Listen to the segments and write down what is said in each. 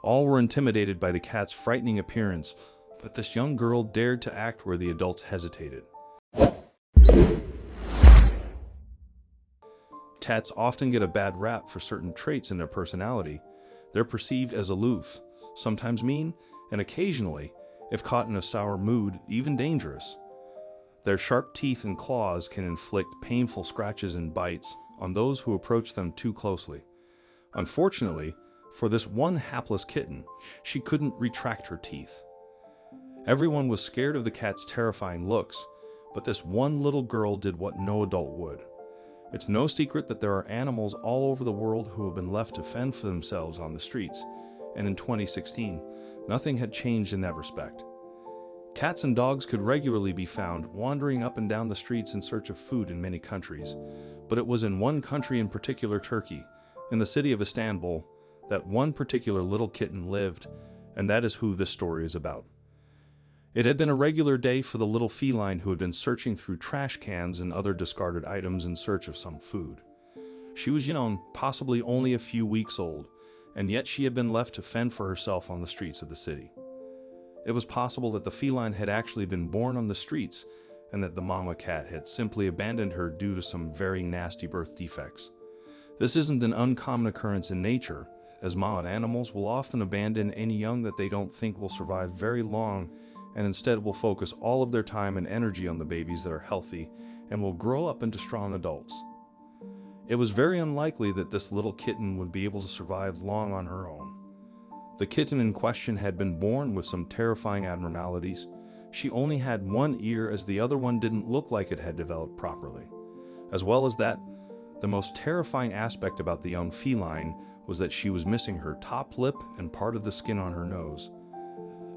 All were intimidated by the cat's frightening appearance, but this young girl dared to act where the adults hesitated. Cats often get a bad rap for certain traits in their personality. They're perceived as aloof, sometimes mean, and occasionally, if caught in a sour mood, even dangerous. Their sharp teeth and claws can inflict painful scratches and bites on those who approach them too closely. Unfortunately, for this one hapless kitten, she couldn't retract her teeth. Everyone was scared of the cat's terrifying looks, but this one little girl did what no adult would. It's no secret that there are animals all over the world who have been left to fend for themselves on the streets, and in 2016, nothing had changed in that respect. Cats and dogs could regularly be found wandering up and down the streets in search of food in many countries, but it was in one country in particular, Turkey, in the city of Istanbul, that one particular little kitten lived, and that is who this story is about. It had been a regular day for the little feline who had been searching through trash cans and other discarded items in search of some food. She was young, possibly only a few weeks old, and yet she had been left to fend for herself on the streets of the city. It was possible that the feline had actually been born on the streets, and that the mama cat had simply abandoned her due to some very nasty birth defects. This isn't an uncommon occurrence in nature, as mama animals will often abandon any young that they don't think will survive very long, and instead will focus all of their time and energy on the babies that are healthy and will grow up into strong adults. It was very unlikely that this little kitten would be able to survive long on her own. The kitten in question had been born with some terrifying abnormalities. She only had one ear, as the other one didn't look like it had developed properly. As well as that, the most terrifying aspect about the young feline was that she was missing her top lip and part of the skin on her nose.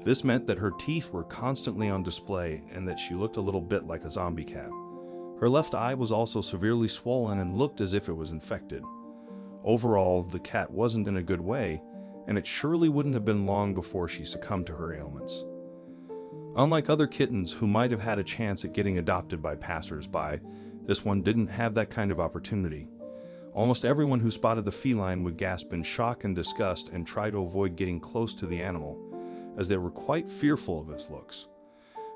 This meant that her teeth were constantly on display and that she looked a little bit like a zombie cat. Her left eye was also severely swollen and looked as if it was infected. Overall, the cat wasn't in a good way, and it surely wouldn't have been long before she succumbed to her ailments. Unlike other kittens who might have had a chance at getting adopted by passers-by, this one didn't have that kind of opportunity. Almost everyone who spotted the feline would gasp in shock and disgust and try to avoid getting close to the animal, as they were quite fearful of its looks.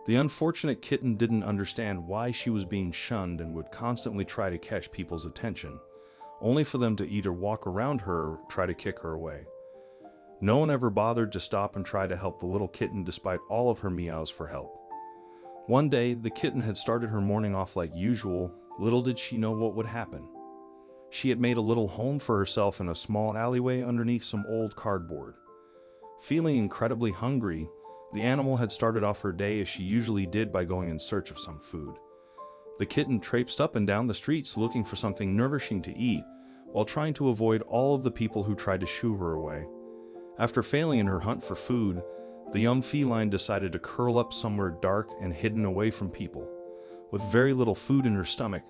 The unfortunate kitten didn't understand why she was being shunned and would constantly try to catch people's attention, only for them to either walk around her or try to kick her away. No one ever bothered to stop and try to help the little kitten despite all of her meows for help. One day, the kitten had started her morning off like usual. Little did she know what would happen. She had made a little home for herself in a small alleyway underneath some old cardboard. Feeling incredibly hungry, the animal had started off her day as she usually did by going in search of some food. The kitten traipsed up and down the streets looking for something nourishing to eat, while trying to avoid all of the people who tried to shoo her away. After failing in her hunt for food, the young feline decided to curl up somewhere dark and hidden away from people. With very little food in her stomach,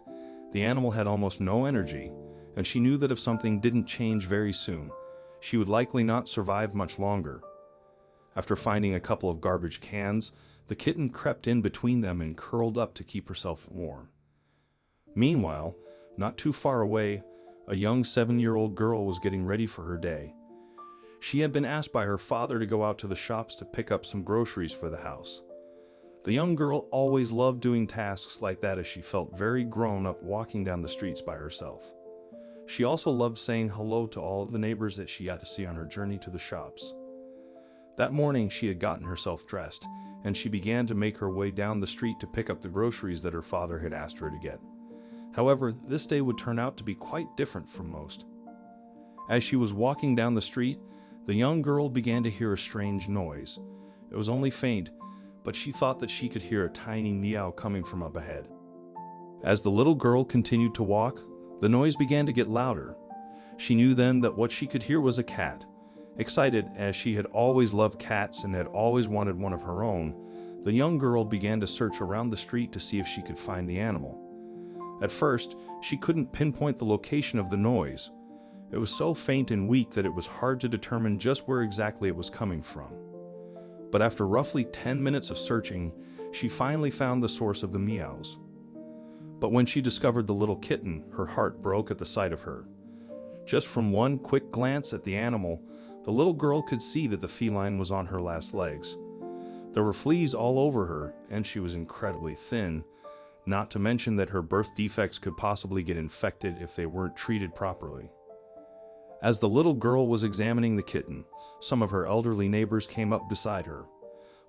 the animal had almost no energy, and she knew that if something didn't change very soon, she would likely not survive much longer. After finding a couple of garbage cans, the kitten crept in between them and curled up to keep herself warm. Meanwhile, not too far away, a young 7-year-old girl was getting ready for her day. She had been asked by her father to go out to the shops to pick up some groceries for the house. The young girl always loved doing tasks like that, as she felt very grown up walking down the streets by herself. She also loved saying hello to all of the neighbors that she got to see on her journey to the shops. That morning she had gotten herself dressed, and she began to make her way down the street to pick up the groceries that her father had asked her to get. However, this day would turn out to be quite different from most. As she was walking down the street, the young girl began to hear a strange noise. It was only faint, but she thought that she could hear a tiny meow coming from up ahead. As the little girl continued to walk, the noise began to get louder. She knew then that what she could hear was a cat. Excited, as she had always loved cats and had always wanted one of her own, the young girl began to search around the street to see if she could find the animal. At first, she couldn't pinpoint the location of the noise. It was so faint and weak that it was hard to determine just where exactly it was coming from. But after roughly 10 minutes of searching, she finally found the source of the meows. But when she discovered the little kitten, her heart broke at the sight of her. Just from one quick glance at the animal, The little girl could see that the feline was on her last legs. There were fleas all over her, and she was incredibly thin, not to mention that her birth defects could possibly get infected if they weren't treated properly. As the little girl was examining the kitten, some of her elderly neighbors came up beside her.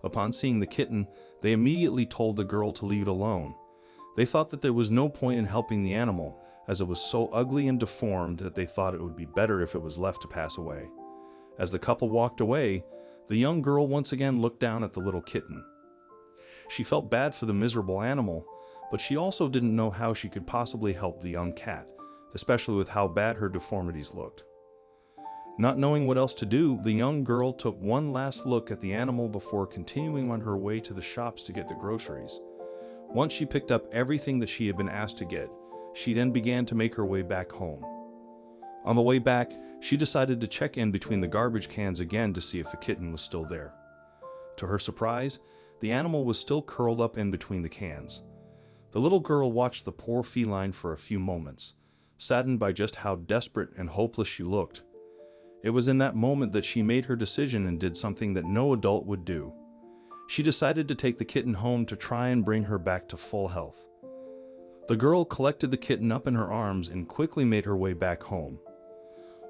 Upon seeing the kitten, they immediately told the girl to leave it alone. They thought that there was no point in helping the animal, as it was so ugly and deformed that they thought it would be better if it was left to pass away. As the couple walked away, the young girl once again looked down at the little kitten. She felt bad for the miserable animal, but she also didn't know how she could possibly help the young cat, especially with how bad her deformities looked. Not knowing what else to do, the young girl took one last look at the animal before continuing on her way to the shops to get the groceries. Once she picked up everything that she had been asked to get, she then began to make her way back home. On the way back, she decided to check in between the garbage cans again to see if the kitten was still there. To her surprise, the animal was still curled up in between the cans. The little girl watched the poor feline for a few moments, saddened by just how desperate and hopeless she looked. It was in that moment that she made her decision and did something that no adult would do. She decided to take the kitten home to try and bring her back to full health. The girl collected the kitten up in her arms and quickly made her way back home.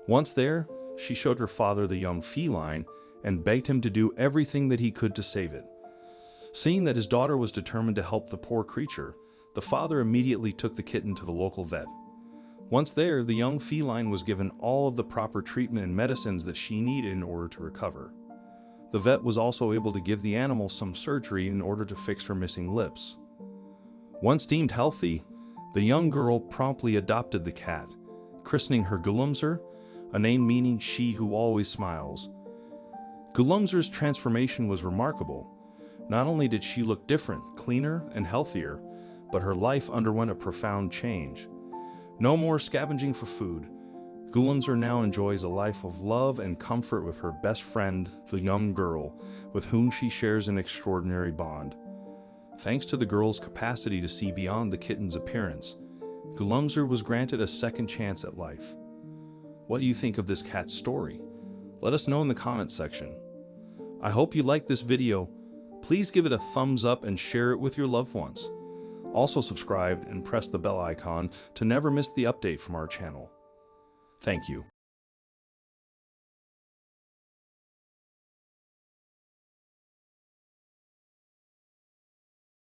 Once there, she showed her father the young feline and begged him to do everything that he could to save it. Seeing that his daughter was determined to help the poor creature, the father immediately took the kitten to the local vet. Once there, the young feline was given all of the proper treatment and medicines that she needed in order to recover. The vet was also able to give the animal some surgery in order to fix her missing lips. Once deemed healthy, the young girl promptly adopted the cat, christening her Gulumzer, a name meaning she who always smiles. Gulumzer's transformation was remarkable. Not only did she look different, cleaner, and healthier, but her life underwent a profound change. No more scavenging for food. Gulumzer now enjoys a life of love and comfort with her best friend, the young girl, with whom she shares an extraordinary bond. Thanks to the girl's capacity to see beyond the kitten's appearance, Gulumzer was granted a second chance at life. What do you think of this cat's story? Let us know in the comments section. I hope you liked this video. Please give it a thumbs up and share it with your loved ones. Also subscribe and press the bell icon to never miss the update from our channel. Thank you.